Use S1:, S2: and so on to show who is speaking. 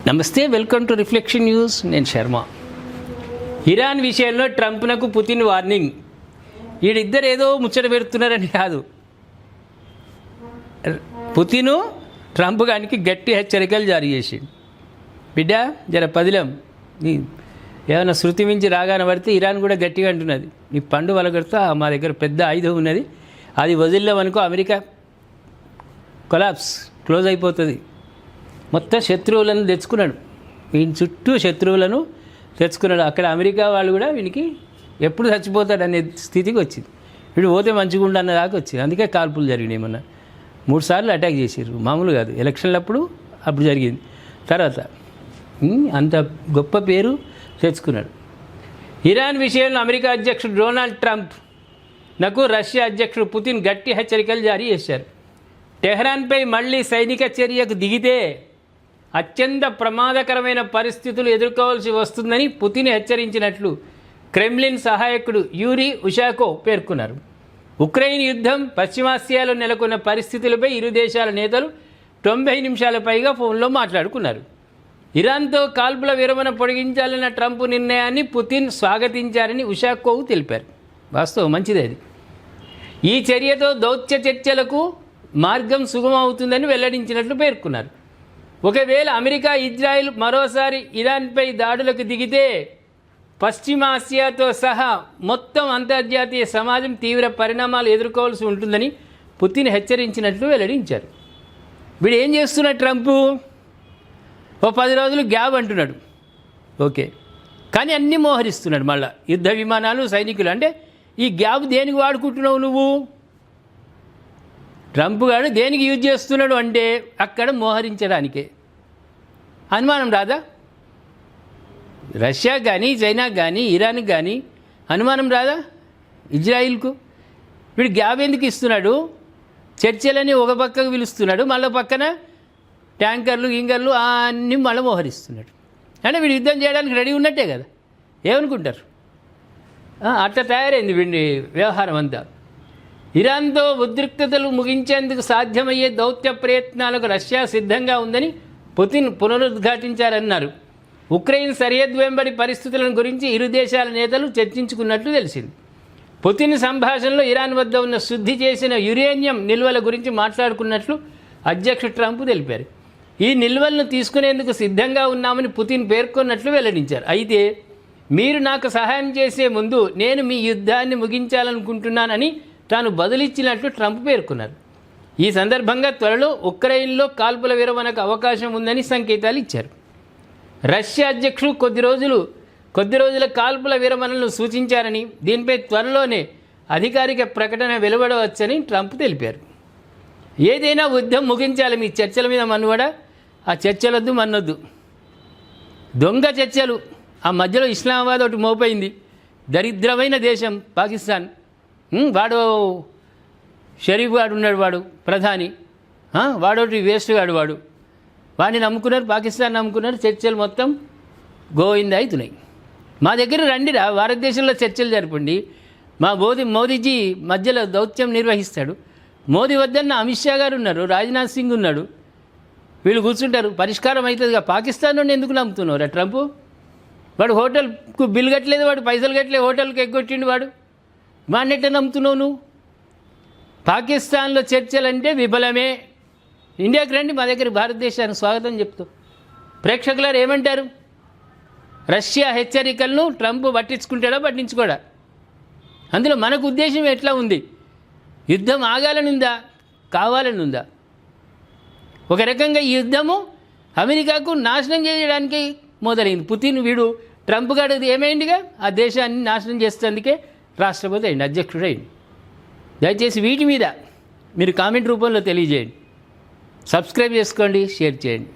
S1: నమస్తే, welcome to reflection news. నేను Sharma. Iran విషయంలో ట్రంప్నకు పుతిన్ వార్నింగ్. వీడిద్దరు ఏదో ముచ్చట పెడుతున్నారని కాదు, పుతిను ట్రంప్ గారికి గట్టి హెచ్చరికలు జారీ చేసిండు. బిడ్డ జర పదిలం, నీ ఏమైనా శృతి మించి రాగానే పడితే ఇరాన్ కూడా గట్టిగా అంటున్నది, నీ పండు వలగొడతా, మా దగ్గర పెద్ద ఆయుధం ఉన్నది, అది వదిలేమనుకో అమెరికా కొలాప్స్, క్లోజ్ అయిపోతుంది. మొత్తం శత్రువులను తెచ్చుకున్నాడు, వీని చుట్టూ శత్రువులను తెచ్చుకున్నాడు. అక్కడ అమెరికా వాళ్ళు కూడా వీనికి ఎప్పుడు చచ్చిపోతాడు అనే స్థితికి వచ్చింది. వీడు పోతే మంచిగా ఉండన్న దాకా వచ్చింది. అందుకే కాల్పులు జరిగినాయి. మొన్న 3 సార్లు అటాక్ చేసారు, మామూలు కాదు. ఎలక్షన్లప్పుడు అప్పుడు జరిగింది. తర్వాత అంత గొప్ప పేరు తెచ్చుకున్నాడు. ఇరాన్ విషయంలో అమెరికా అధ్యక్షుడు డొనాల్డ్ ట్రంప్ నాకు రష్యా అధ్యక్షుడు పుతిన్ గట్టి హెచ్చరికలు జారీ చేశారు. టెహ్రాన్పై మళ్లీ సైనిక చర్యకు దిగితే అత్యంత ప్రమాదకరమైన పరిస్థితులు ఎదుర్కోవాల్సి వస్తుందని పుతిన్ హెచ్చరించినట్లు క్రెమ్లిన్ సహాయకుడు యూరీ ఉషాకో పేర్కొన్నారు. ఉక్రెయిన్ యుద్ధం, పశ్చిమాసియాలో నెలకొన్న పరిస్థితులపై ఇరు దేశాల నేతలు 90 నిమిషాల పైగా ఫోన్లో మాట్లాడుకున్నారు. ఇరాన్తో కాల్పుల విరమణ పొడిగించాలన్న ట్రంప్ నిర్ణయాన్ని పుతిన్ స్వాగతించారని ఉషాకోవ్ తెలిపారు. వాస్తవం మంచిదే అది. ఈ చర్యతో దౌత్య చర్చలకు మార్గం సుగమవుతుందని వెల్లడించినట్లు పేర్కొన్నారు. ఒకవేళ అమెరికా, ఇజ్రాయెల్ మరోసారి ఇరాన్పై దాడులకు దిగితే పశ్చిమాసియాతో సహా మొత్తం అంతర్జాతీయ సమాజం తీవ్ర పరిణామాలు ఎదుర్కోవాల్సి ఉంటుందని పుతిన్ హెచ్చరించినట్లు వెల్లడించారు. వీడు ఏం చేస్తున్నాడు? ట్రంప్ ఓ 10 రోజులు గ్యాప్ అంటున్నాడు, ఓకే, కానీ అన్నీ మోహరిస్తున్నాడు. మళ్ళీ యుద్ధ విమానాలు, సైనికులు. అంటే ఈ గ్యాప్ దేనికి వాడుకుంటున్నావు నువ్వు? ట్రంప్ గారు దేనికి యూజ్ చేస్తున్నాడు అంటే అక్కడ మోహరించడానికే. అనుమానం రాదా? రష్యా కానీ, చైనాకు కానీ, ఇరాన్కి కానీ అనుమానం రాదా? ఇజ్రాయిల్కు వీడు గ్యాప్ ఎందుకు ఇస్తున్నాడు? చర్చలని ఒక పక్కకు పిలుస్తున్నాడు, మళ్ళీ పక్కన ట్యాంకర్లు, గింగర్లు అన్నీ మళ్ళీ మోహరిస్తున్నాడు. అంటే వీడు యుద్ధం చేయడానికి రెడీ ఉన్నట్టే కదా. ఏమనుకుంటారు? అట్లా తయారైంది వీడి వ్యవహారం అంతా. ఇరాన్తో ఉద్రిక్తతలు ముగించేందుకు సాధ్యమయ్యే దౌత్య ప్రయత్నాలకు రష్యా సిద్ధంగా ఉందని పుతిన్ పునరుద్ఘాటించారన్నారు. ఉక్రెయిన్ సరిహద్దు వెంబడి పరిస్థితులను గురించి ఇరు దేశాల నేతలు చర్చించుకున్నట్లు తెలిసింది. పుతిన్ సంభాషణలో ఇరాన్ వద్ద ఉన్న శుద్ధి చేసిన యురేనియం నిల్వల గురించి మాట్లాడుకున్నట్లు అధ్యక్షుడు ట్రంప్ తెలిపారు. ఈ నిల్వలను తీసుకునేందుకు సిద్ధంగా ఉన్నామని పుతిన్ పేర్కొన్నట్లు వెల్లడించారు. అయితే మీరు నాకు సహాయం చేసే ముందు నేను మీ యుద్ధాన్ని ముగించాలనుకుంటున్నానని తాను బదులిచ్చినట్లు ట్రంప్ పేర్కొన్నారు. ఈ సందర్భంగా త్వరలో ఉక్రెయిన్లో కాల్పుల విరమణకు అవకాశం ఉందని సంకేతాలు ఇచ్చారు. రష్యా అధ్యక్షుడు కొద్ది రోజుల కాల్పుల విరమణను సూచించారని, దీనిపై త్వరలోనే అధికారిక ప్రకటన వెలువడవచ్చని ట్రంప్ తెలిపారు. ఏదైనా యుద్ధం ముగించాలి, మీ చర్చల మీద మనువడ, ఆ చర్చలొద్దు మన్నొద్దు, దొంగ చర్చలు. ఆ మధ్యలో ఇస్లామాబాద్ ఒకటి మోపైంది, దరిద్రమైన దేశం పాకిస్తాన్. వాడు షరీఫ్ గాడు ఉన్నాడు, వాడు ప్రధాని, వాడోటి వేస్ట్ గాడు, వాడిని నమ్ముకున్నారు, పాకిస్తాన్ నమ్ముకున్నారు. చర్చలు మొత్తం గోవింద అవుతున్నాయి. మా దగ్గర రండిరా, భారతదేశంలో చర్చలు జరపండి. మా మోదీజీ మధ్యలో దౌత్యం నిర్వహిస్తాడు. మోదీ వద్దన్న అమిత్ షా గారు ఉన్నారు, రాజ్నాథ్ సింగ్ ఉన్నాడు. వీళ్ళు కూర్చుంటారు, పరిష్కారం అవుతుందిగా. పాకిస్తాన్ నుండి ఎందుకు నమ్ముతున్నావురా ట్రంప్? వాడు హోటల్కు బిల్ కట్టలేదు, వాడు పైసలు కట్టలేదు, హోటల్కి ఎగ్గొట్టిండు వాడు. వాడినెట్ట నమ్ముతున్నావు నువ్వు? పాకిస్తాన్లో చర్చలంటే విఫలమే. ఇండియాకి రండి, మా దగ్గర భారతదేశానికి స్వాగతం చెప్తూ. ప్రేక్షకులారు ఏమంటారు? రష్యా హెచ్చరికలను ట్రంప్ పట్టించుకుంటాడా, పట్టించుకోడా? అందులో మనకు ఉద్దేశం ఎట్లా ఉంది? యుద్ధం ఆగాలని ఉందా, కావాలని ఉందా? ఒక రకంగా ఈ యుద్ధము అమెరికాకు నాశనం చేయడానికి మొదలైంది. పుతిన్ వీడు ట్రంప్ గారు ఏమైందిగా, ఆ దేశాన్ని నాశనం చేసేందుకే రాష్ట్రపతి అయింది, అధ్యక్షుడు అయింది. దయచేసి వీటి మీద మీరు కామెంట్ రూపంలో తెలియజేయండి. సబ్స్క్రైబ్ చేసుకోండి, షేర్ చేయండి.